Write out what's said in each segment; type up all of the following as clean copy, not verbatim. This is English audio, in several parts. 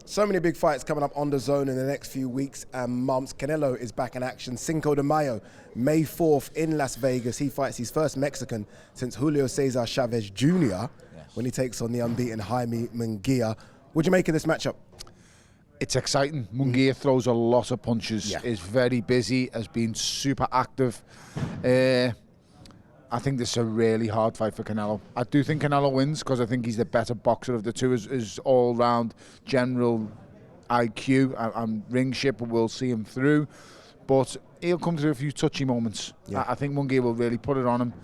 So many big fights coming up on DAZN in the next few weeks and months. Canelo is back in action. Cinco de Mayo, May 4th in Las Vegas. He fights his first Mexican since Julio Cesar Chavez Jr. When he takes on the unbeaten Jaime Munguia. What do you make of this matchup? It's exciting. Munguia throws a lot of punches, is very busy, has been super active. I think this is a really hard fight for Canelo. I do think Canelo wins because I think he's the better boxer of the two. His all-round general IQ and ringship will see him through. But he'll come through a few touchy moments. I think Munguia will really put it on him,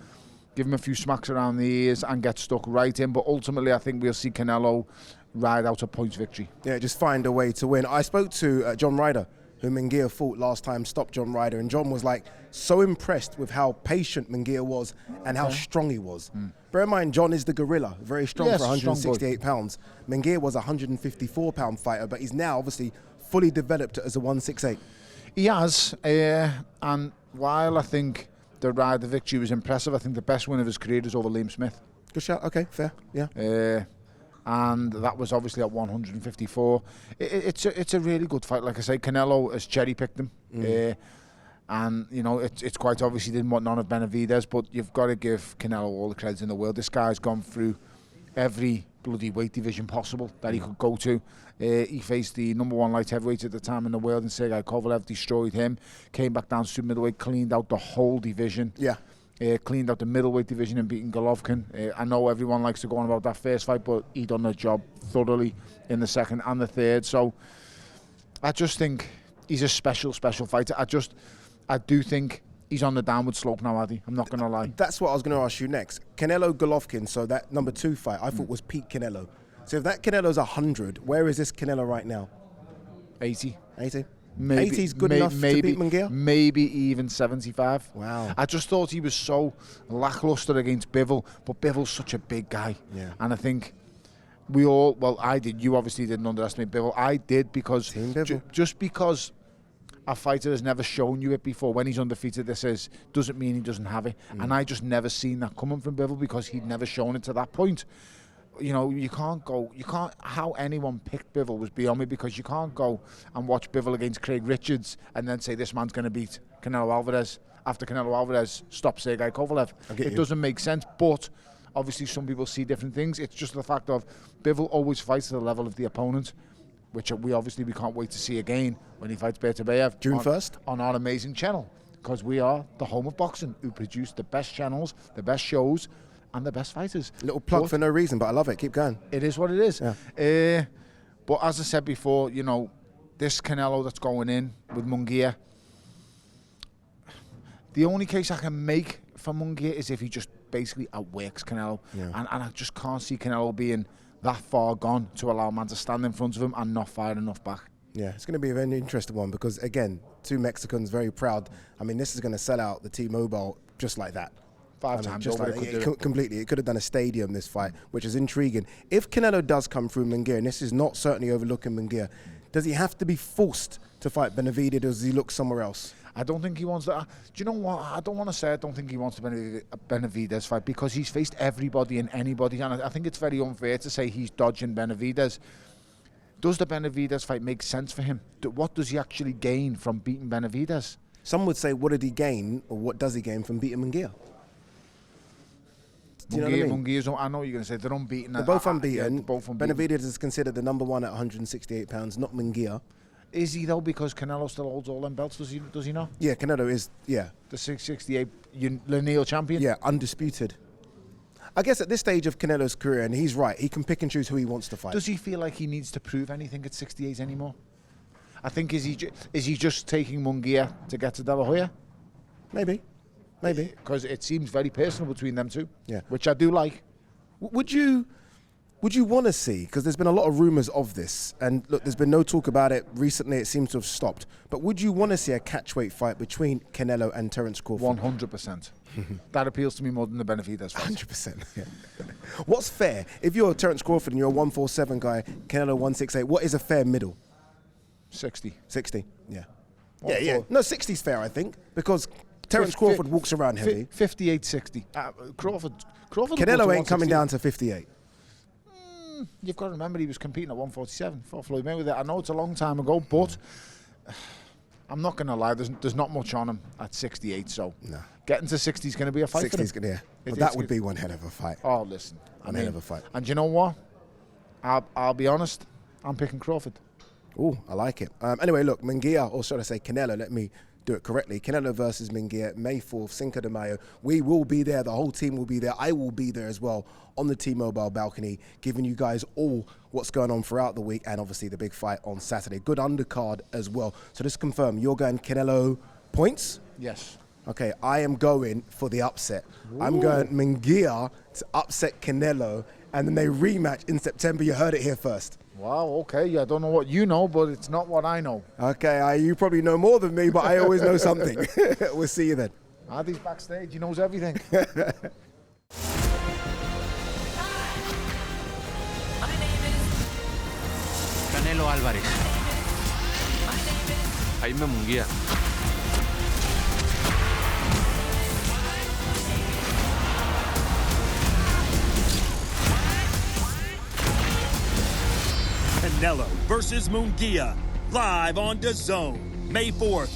give him a few smacks around the ears and get stuck right in. But ultimately, I think we'll see Canelo ride out a points victory. Yeah, just find a way to win. I spoke to John Ryder, who Munguia fought last time, stopped John Ryder, and John was like so impressed with how patient Munguia was and how strong he was. Bear in mind, John is the gorilla, very strong for 168 pounds. Munguia was a 154-pound fighter, but he's now obviously fully developed as a 168. He has, and while I think the Ryder victory was impressive, I think the best win of his career is over Liam Smith. Good shout, okay, fair, yeah. And that was obviously at 154. It's a really good fight. Like I say, Canelo has cherry-picked him. And, you know, it's quite obvious he didn't want none of Benavidez, but you've got to give Canelo all the credit in the world. This guy's gone through every bloody weight division possible that he could go to. He faced the #1 light heavyweight at the time in the world, and Sergey Kovalev destroyed him. Came back down to middleweight, cleaned out the whole division. Cleaned out the middleweight division and beating Golovkin. I know everyone likes to go on about that first fight, but he done the job thoroughly in the second and the third. So I just think he's a special fighter. I do think he's on the downward slope now, Addy. I'm not going to lie. That's what I was going to ask you next. Canelo Golovkin, so that #2 fight, I thought was peak Canelo. So if that Canelo's 100, where is this Canelo right now? 80. 80? 80's good enough to beat Munguia? Maybe even 75. Wow. I just thought he was so lackluster against Bivol, but Bivol's such a big guy. And I think we all, well, I did, you obviously didn't underestimate Bivol. I did because, just because a fighter has never shown you it before, when he's undefeated, doesn't mean he doesn't have it. And I just never seen that coming from Bivol because he'd never shown it to that point. You know, how anyone picked Bivol was beyond me, because you can't go and watch Bivol against Craig Richards and then say this man's going to beat Canelo Alvarez after Canelo Alvarez stops Sergey Kovalev. It doesn't make sense, but obviously some people see different things. It's just the fact of Bivol always fights at the level of the opponent, which we can't wait to see again when he fights Bellew June 1st on our amazing channel, because we are the home of boxing, who produce the best channels, the best shows, and the best fighters. Little plug for no reason, but I love it. Keep going. It is what it is. But as I said before, you know, this Canelo that's going in with Munguia, the only case I can make for Munguia is if he just basically outworks Canelo. And I just can't see Canelo being that far gone to allow a man to stand in front of him and not fire enough back. Yeah, it's going to be a very interesting one because, again, two Mexicans, very proud. I mean, this is going to sell out the T-Mobile just like that. 5 times over. Completely. It could have done a stadium, this fight, which is intriguing. If Canelo does come through Munguia, and this is not certainly overlooking Munguia, does he have to be forced to fight Benavidez, or does he look somewhere else? I don't think he wants that. Do you know what? I don't want to say I don't think he wants the Benavidez fight, because he's faced everybody and anybody, and I think it's very unfair to say he's dodging Benavidez. Does the Benavidez fight make sense for him? What does he actually gain from beating Benavidez? Some would say, what did he gain, or what does he gain from beating Munguia? Do you know what I mean? Munguia's, I know what you're going to say. They're unbeaten. They're both unbeaten. Benavidez is considered the #1 at 168 pounds, not Munguia. Is he, though? Because Canelo still holds all them belts, does he not? Yeah, Canelo is, The 668 lineal champion? Yeah, undisputed. I guess at this stage of Canelo's career, and he's right, he can pick and choose who he wants to fight. Does he feel like he needs to prove anything at 68 anymore? I think, is he just taking Munguia to get to De La Hoya? Maybe. Because it seems very personal between them two, which I do like. Would you want to see, because there's been a lot of rumours of this, and look, there's been no talk about it recently, it seems to have stopped, but would you want to see a catchweight fight between Canelo and Terence Crawford? 100%. That appeals to me more than the Benavidez fight. 100%. Yeah. What's fair? If you're Terence Crawford and you're a 147 guy, Canelo 168, what is a fair middle? 60. 60, yeah. No, 60's fair, I think, because Terence Crawford walks around heavy. 58, 60. Crawford. Canelo ain't coming down to 58. You've got to remember he was competing at 147 for Floyd Mayweather. I know it's a long time ago, but I'm not going to lie, there's not much on him at 68, so getting to 60 is going to be a fight for him. 60's yeah. Well, that would be one hell of a fight. Oh, listen. One hell of a fight. And you know what? I'll be honest, I'm picking Crawford. Oh, I like it. Anyway, look, Munguia, or should I say Canelo, let me do it correctly. Canelo versus Munguia, May 4th, Cinco de Mayo. We will be there. The whole team will be there. I will be there as well on the T-Mobile balcony, giving you guys all what's going on throughout the week and obviously the big fight on Saturday. Good undercard as well. So just confirm, you're going Canelo points? Yes. Okay, I am going for the upset. Ooh. I'm going Munguia to upset Canelo, and then they rematch in September. You heard it here first. Wow, okay. I don't know what you know, but it's not what I know. Okay, you probably know more than me, but I always know something. We'll see you then. Ardy's backstage. He knows everything. Canelo Alvarez. Jaime Munguia. Canelo versus Munguia, live on DAZN, May 4th.